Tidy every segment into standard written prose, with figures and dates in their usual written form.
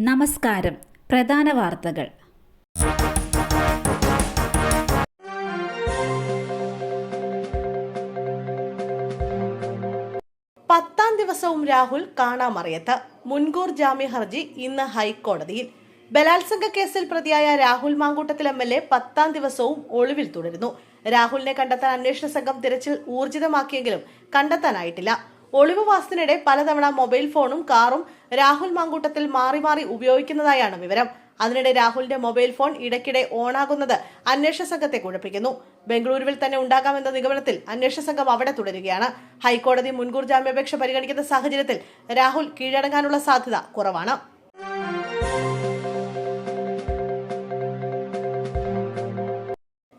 നമസ്കാരം. പ്രധാന വാർത്തകൾ. പത്താം ദിവസവും രാഹുൽ കാണാമറയത്ത്. മുൻകൂർ ജാമ്യ ഹർജി ഇന്ന് ഹൈക്കോടതിയിൽ. ബലാത്സംഗ കേസിൽ പ്രതിയായ രാഹുൽ മാങ്കൂട്ടത്തിൽ MLA 10ാം ദിവസവും ഒളിവിൽ തുടരുന്നു. രാഹുലിനെ കണ്ടെത്താൻ അന്വേഷണ സംഘം തിരച്ചിൽ ഊർജിതമാക്കിയെങ്കിലും കണ്ടെത്താനായിട്ടില്ല. ഒളിവുവാസത്തിനിടെ പലതവണ മൊബൈൽ ഫോണും കാറും രാഹുൽ മാങ്കൂട്ടത്തിൽ മാറി മാറി ഉപയോഗിക്കുന്നതായാണ് വിവരം. അതിനിടെ രാഹുലിന്റെ മൊബൈൽ ഫോൺ ഇടയ്ക്കിടെ ഓണാകുന്നത് അന്വേഷണ സംഘത്തെ കുഴപ്പിക്കുന്നു. ബംഗളൂരുവിൽ തന്നെ ഉണ്ടാകാമെന്ന നിഗമനത്തിൽ അന്വേഷണ സംഘം അവിടെ തുടരുകയാണ്. ഹൈക്കോടതി മുൻകൂർ ജാമ്യാപേക്ഷ പരിഗണിക്കുന്ന സാഹചര്യത്തിൽ രാഹുൽ കീഴടങ്ങാനുള്ള സാധ്യത കുറവാണ്.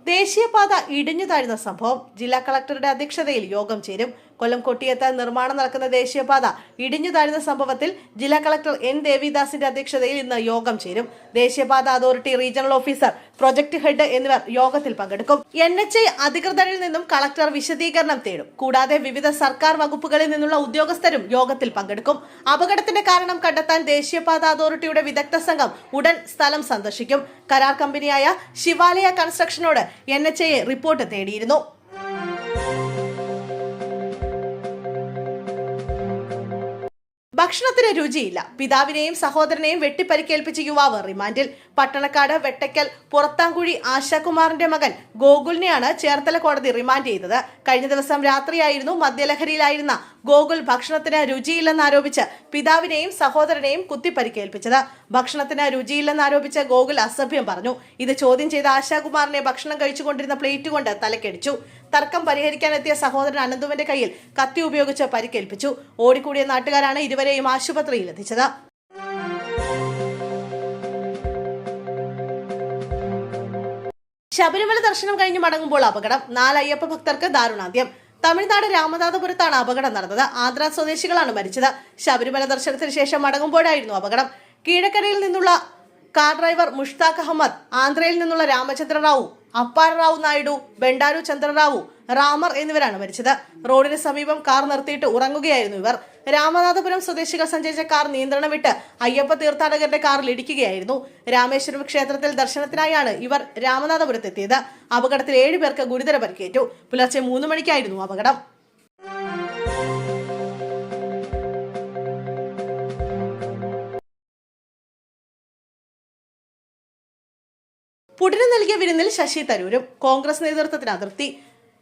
ദേശീയപാത ഇടിഞ്ഞു താഴ്ന്ന സംഭവം. ജില്ലാ കളക്ടറുടെ അധ്യക്ഷതയിൽ യോഗം ചേരും. കൊല്ലം കൊട്ടിയത്ത് നിർമ്മാണം നടക്കുന്ന ദേശീയപാത ഇടിഞ്ഞു താഴ്ന്ന സംഭവത്തിൽ ജില്ലാ കളക്ടർ N. ദേവിദാസിന്റെ അധ്യക്ഷതയിൽ ഇന്ന് യോഗം ചേരും. ദേശീയപാത authority regional officer, project head എന്നിവർ യോഗത്തിൽ പങ്കെടുക്കും. NHAI അധികൃതരിൽ നിന്നും കളക്ടർ വിശദീകരണം തേടും. കൂടാതെ വിവിധ സർക്കാർ വകുപ്പുകളിൽ നിന്നുള്ള ഉദ്യോഗസ്ഥരും യോഗത്തിൽ പങ്കെടുക്കും. അപകടത്തിന്റെ കാരണം കണ്ടെത്താൻ ദേശീയപാത അതോറിറ്റിയുടെ വിദഗ്ധ സംഘം ഉടൻ സ്ഥലം സന്ദർശിക്കും. കരാർ കമ്പനിയായ ശിവാലയ കൺസ്ട്രക്ഷനോട് NHAI റിപ്പോർട്ട് തേടിയിരുന്നു. ഭക്ഷണത്തിന് രുചിയില്ല. പിതാവിനെയും സഹോദരനെയും വെട്ടിപ്പരിക്കേൽപ്പിച്ച യുവാവ് റിമാൻഡിൽ. പട്ടണക്കാട് വെട്ടയ്ക്കൽ പുറത്താങ്കുഴി ആശാകുമാറിന്റെ മകൻ ഗോകുലിനെയാണ് ചേർത്തല കോടതി റിമാൻഡ് ചെയ്തത്. കഴിഞ്ഞ ദിവസം രാത്രിയായിരുന്നു മദ്യലഹരിയിലായിരുന്ന ഗോകുൽ ഭക്ഷണത്തിന് രുചിയില്ലെന്നാരോപിച്ച് പിതാവിനെയും സഹോദരനെയും കുത്തിപ്പരിക്കേൽപ്പിച്ചത്. ഭക്ഷണത്തിന് രുചിയില്ലെന്നാരോപിച്ച ഗോകുൽ അസഭ്യം പറഞ്ഞു. ഇത് ചോദ്യം ചെയ്ത ആശാകുമാറിനെ ഭക്ഷണം കഴിച്ചുകൊണ്ടിരുന്ന പ്ലേറ്റ് കൊണ്ട് തലക്കടിച്ചു. തർക്കം പരിഹരിക്കാനെത്തിയ സഹോദരൻ അനന്തുവിന്റെ കയ്യിൽ കത്തി ഉപയോഗിച്ച് പരിക്കേൽപ്പിച്ചു. ഓടിക്കൂടിയ നാട്ടുകാരാണ് ഇരുവരെയും ആശുപത്രിയിൽ എത്തിച്ചത്. ശബരിമല ദർശനം കഴിഞ്ഞ് മടങ്ങുമ്പോൾ അപകടം. 4 അയ്യപ്പ ഭക്തർക്ക് ദാരുണാന്ത്യം. തമിഴ്നാട് രാമനാഥപുരത്താണ് അപകടം നടന്നത്. ആന്ധ്ര സ്വദേശികളാണ് മരിച്ചത്. ശബരിമല ദർശനത്തിന് ശേഷം മടങ്ങുമ്പോഴായിരുന്നു അപകടം. കീഴക്കരയിൽ നിന്നുള്ള കാർ ഡ്രൈവർ മുഷ്താഖ് അഹമ്മദ്, ആന്ധ്രയിൽ നിന്നുള്ള രാമചന്ദ്ര റാവു, അപ്പാർ റാവു നായിഡു, ബെണ്ടാരു ചന്ദ്രറാവു, റാമർ എന്നിവരാണ് മരിച്ചത്. റോഡിന് സമീപം കാർ നിർത്തിയിട്ട് ഉറങ്ങുകയായിരുന്നു ഇവർ. രാമനാഥപുരം സ്വദേശികൾ സഞ്ചരിച്ച കാർ നിയന്ത്രണം വിട്ട് അയ്യപ്പ തീർത്ഥാടകരുടെ കാറിൽ ഇടിക്കുകയായിരുന്നു. രാമേശ്വരം ക്ഷേത്രത്തിൽ ദർശനത്തിനായാണ് ഇവർ രാമനാഥപുരത്തെത്തിയത്. അപകടത്തിൽ 7 പേർക്ക് ഗുരുതര പരിക്കേറ്റു. പുലർച്ചെ 3 മണിക്കായിരുന്നു അപകടം. പുടിന് നൽകിയ വിരുന്നിൽ ശശി തരൂരും. കോൺഗ്രസ് നേതൃത്വത്തിന് അതൃപ്തി.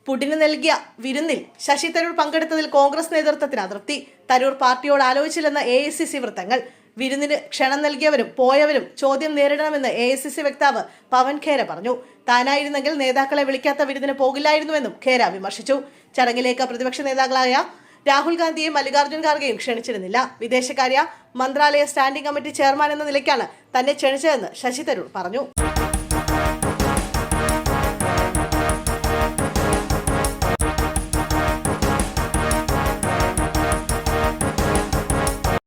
പുടിന് നൽകിയ വിരുന്നിൽ ശശി തരൂർ പങ്കെടുത്തതിൽ കോൺഗ്രസ് നേതൃത്വത്തിന് അതൃപ്തി. തരൂർ പാർട്ടിയോട് ആലോചിച്ചില്ലെന്ന് AICC വൃത്തങ്ങൾ. വിരുന്നിന് ക്ഷണം നൽകിയവരും പോയവരും ചോദ്യം നേരിടണമെന്ന് AICC വക്താവ് പവൻ ഖേര പറഞ്ഞു. താനായിരുന്നെങ്കിൽ നേതാക്കളെ വിളിക്കാത്ത വിരുന്നിന് പോകില്ലായിരുന്നുവെന്നും ഖേര വിമർശിച്ചു. ചടങ്ങിലേക്ക് പ്രതിപക്ഷ നേതാക്കളായ രാഹുൽ ഗാന്ധിയെയും മല്ലികാർജ്ജുൻ ഖാർഗെയും ക്ഷണിച്ചിരുന്നില്ല. വിദേശകാര്യ മന്ത്രാലയ സ്റ്റാൻഡിംഗ് കമ്മിറ്റി ചെയർമാൻ എന്ന നിലയ്ക്കാണ് തന്നെ ക്ഷണിച്ചതെന്ന് ശശി തരൂർ പറഞ്ഞു.